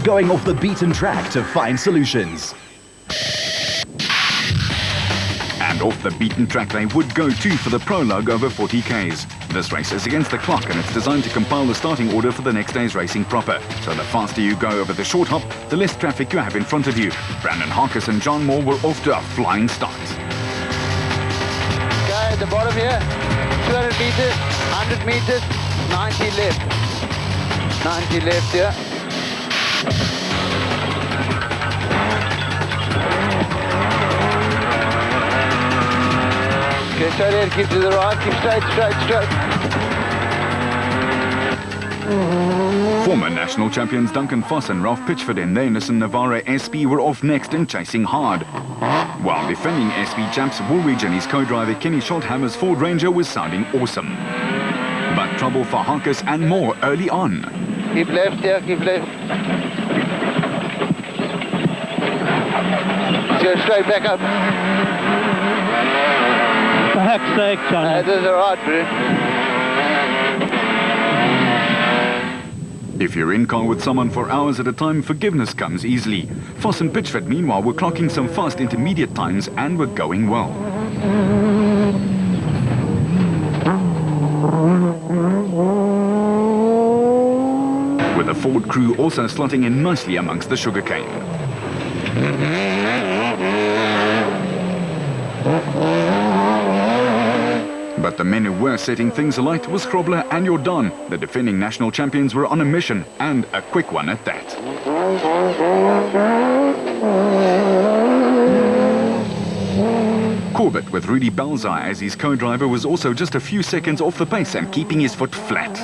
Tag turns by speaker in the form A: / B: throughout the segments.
A: going off the beaten track to find solutions.
B: And off the beaten track they would go too for the prologue over 40 Ks. This race is against the clock and it's designed to compile the starting order for the next day's racing proper. So the faster you go over the short hop, the less traffic you have in front of you. Brandon Harkis and John Moore were off to a flying start.
C: Okay, at the bottom here, 200 meters, 100 meters, 90 left. 90 left here. Okay, straight ahead, keep to the right, keep straight.
B: Former national champions Duncan Foss and Ralph Pitchford in their Nissan Navara SP were off next and chasing hard. While defending SP champs Woolwich and his co-driver Kenny Schulthammer's Ford Ranger was sounding awesome. But trouble for Harkis and Moore early on.
C: Keep left here, keep left. Go straight back up.
D: For heck's sake, Johnny.
C: This is alright, bro.
B: If you're in car with someone for hours at a time, forgiveness comes easily. Foss and Pitchford, meanwhile, were clocking some fast intermediate times and were going well. With the Ford crew also slotting in nicely amongst the sugarcane. But the men who were setting things alight was Hluhluwe and Jordan. The defending national champions were on a mission, and a quick one at that. Corbett with Rudy Balzar as his co-driver was also just a few seconds off the pace and keeping his foot flat.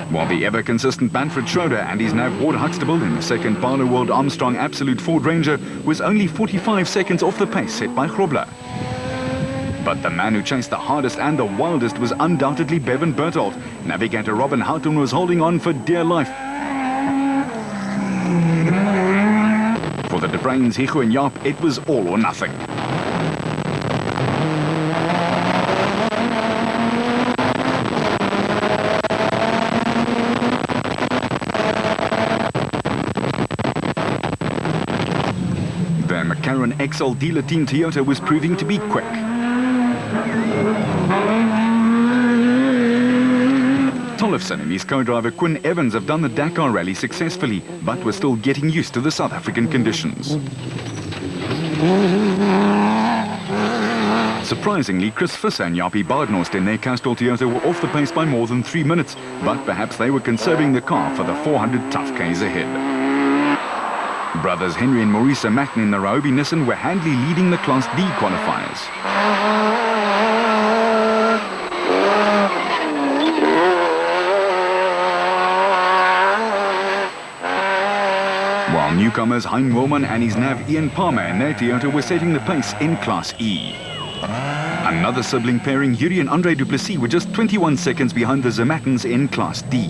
B: While the ever-consistent Manfred Schroeder and his nav Ward Huxtable in the second Barlow World Armstrong Absolute Ford Ranger was only 45 seconds off the pace set by Hluhluwe. But the man who chased the hardest and the wildest was undoubtedly Bevan Berthold. Navigator Robin Houghton was holding on for dear life. For the De Bruins, Hichu and Jaap, it was all or nothing. The McLaren XL dealer team Toyota was proving to be quick. Tollefson and his co-driver Quinn Evans have done the Dakar Rally successfully, but were still getting used to the South African conditions. Surprisingly, Chris Visser and Jaapie Badenhorst in their Castrol Toyota were off the pace by more than 3 minutes, but perhaps they were conserving the car for the 400 tough Ks ahead. Brothers Henry and Maurice Mackin in the Ryobi Nissan were handily leading the Class D qualifiers. While newcomers Hein Wilman and his nav Ian Palmer and their Toyota were setting the pace in Class E. Another sibling pairing, Yuri and Andre Duplessis, were just 21 seconds behind the Zermattens in Class D.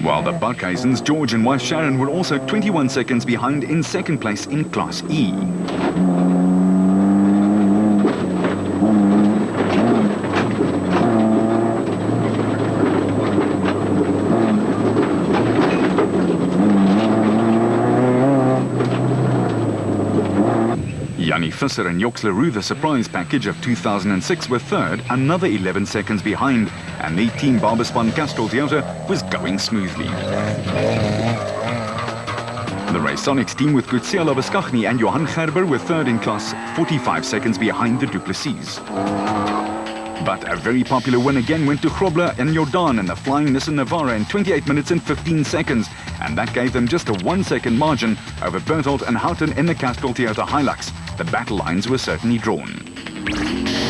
B: While the Barkhuizens, George and wife Sharon, were also 21 seconds behind in second place in Class E. Jannie Visser and Joks Leroux, the surprise package of 2006, were third, another 11 seconds behind, and the Team Barbaspan Castrol Toyota was going smoothly. The Raconics team with Gutsiel Abaskachny and Johan Gerber were third in class, 45 seconds behind the Duplessis. But a very popular win again went to Hluhluwe and Jordan in the flying Nissan Navara in 28 minutes and 15 seconds, and that gave them just a 1 second margin over Berthold and Houghton in the Castrol Toyota Hilux. The battle lines were certainly drawn.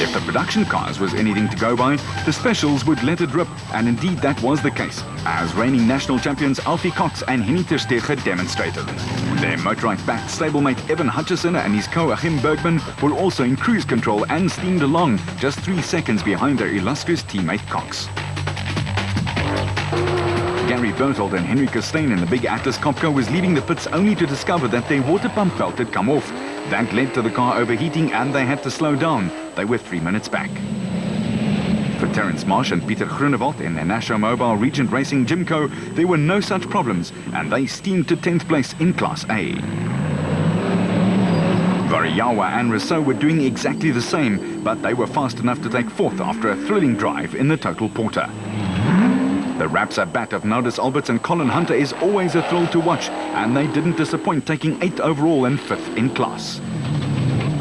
B: If the production cars was anything to go by, the specials would let it rip, and indeed that was the case, as reigning national champions Alfie Cox and Henny Terstegen demonstrated. Their motorite-backed stablemate Evan Hutchison and his co-Achim Bergman were also in cruise control and steamed along, just 3 seconds behind their illustrious teammate Cox. Gary Berthold and Henry Costain in the big Atlas Copco was leaving the pits only to discover that their water pump belt had come off. That led to the car overheating and they had to slow down. They were 3 minutes back. For Terence Marsh and Pieter Groenewald in their Nasho Mobile Regent Racing Gymco, there were no such problems, and they steamed to 10th place in Class A. Variawa and Rousseau were doing exactly the same, but they were fast enough to take 4th after a thrilling drive in the Total Porter. The Rapsa bat of Nardis Alberts and Colin Hunter is always a thrill to watch, and they didn't disappoint, taking 8th overall and 5th in class.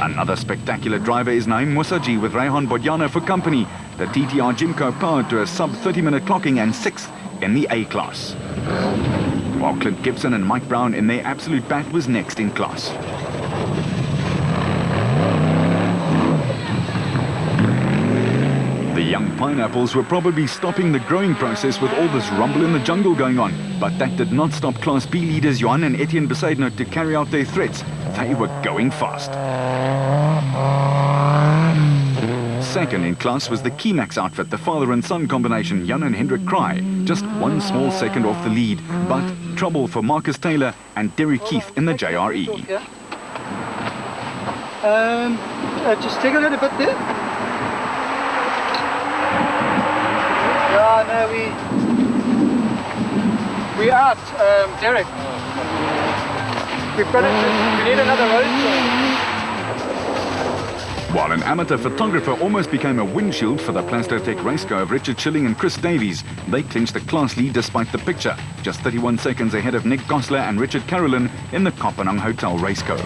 B: Another spectacular driver is Naim Musaji with Rehan Bodjana for company. The TTR Gymco powered to a sub-30-minute clocking and 6th in the A class. While Clint Gibson and Mike Brown in their absolute bat was next in class. The young Pineapples were probably stopping the growing process with all this rumble in the jungle going on, but that did not stop Class B leaders Johan and Etienne Besaidnout to carry out their threats. They were going fast. Second in class was the Keymax outfit, the father and son combination, Jan and Hendrik Kraai, just 1 small second off the lead, but trouble for Marcus Taylor and Derek Keith in the JRE.
C: Just take a little bit there. Yeah, no, we out, Derek. We need another road.
B: While an amateur photographer almost became a windshield for the Plastotech racecar of Richard Schilling and Chris Davies, they clinched the class lead despite the picture, just 31 seconds ahead of Nick Gosler and Richard Carolyn in the Kopenhagen Hotel racecar.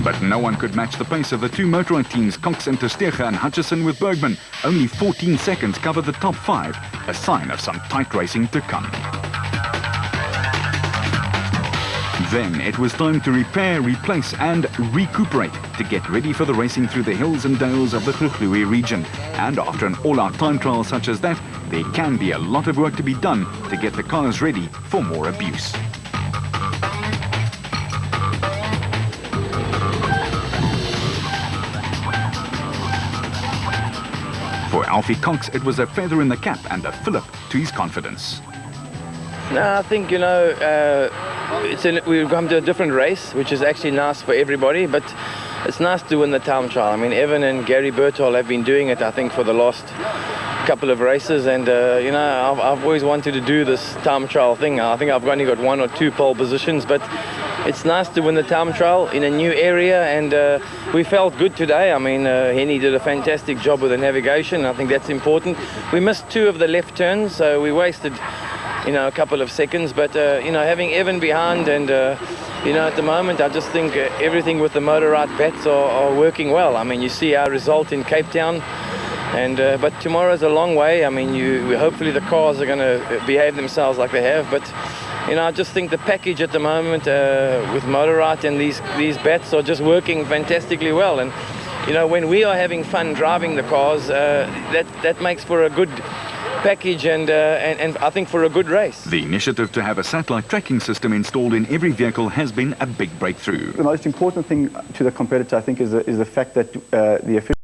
B: But no one could match the pace of the two motorized teams, Cox and Tersteege and Hutchison with Bergman. Only 14 seconds covered the top 5, a sign of some tight racing to come. Then it was time to repair, replace and recuperate to get ready for the racing through the hills and dales of the Hluhluwe region. And after an all-out time trial such as that, there can be a lot of work to be done to get the cars ready for more abuse. For Alfie Cox, it was a feather in the cap and a fillip to his confidence.
E: No, I think, you know, we've come to a different race, which is actually nice for everybody, but it's nice to win the time trial. I mean, Evan and Gary Bertol have been doing it, I think, for the last couple of races, and, you know, I've always wanted to do this time trial thing. I think I've only got 1 or 2 pole positions, but it's nice to win the time trial in a new area, and we felt good today. I mean, Henny did a fantastic job with the navigation. I think that's important. We missed 2 of the left turns, so we wasted, you know, a couple of seconds, but you know, having Evan behind and you know, at the moment I just think everything with the motorized bats are working well. I mean, you see our result in Cape Town, and but tomorrow's a long way. I mean, hopefully the cars are going to behave themselves like they have, but you know, I just think the package at the moment with motorized and these bats are just working fantastically well. And you know, when we are having fun driving the cars, that makes for a good package and I think for a good race.
B: The initiative to have a satellite tracking system installed in every vehicle has been a big breakthrough.
F: The most important thing to the competitor, I think, is the fact that the official